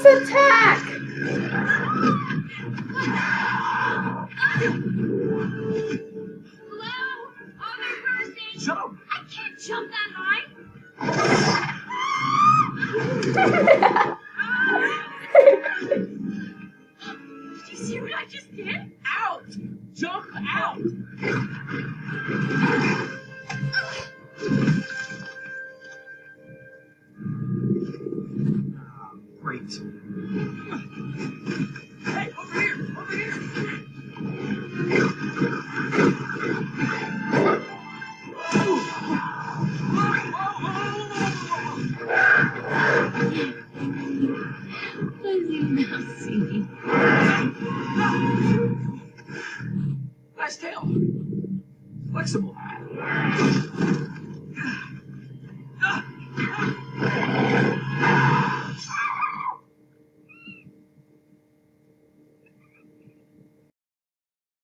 Let's attack! Hello? Other person? Jump! I can't jump that high. Did you see what I just did? Out! Jump out! Great. Hey, over here! Over here! Fuzzy mousy. Nice tail. Flexible.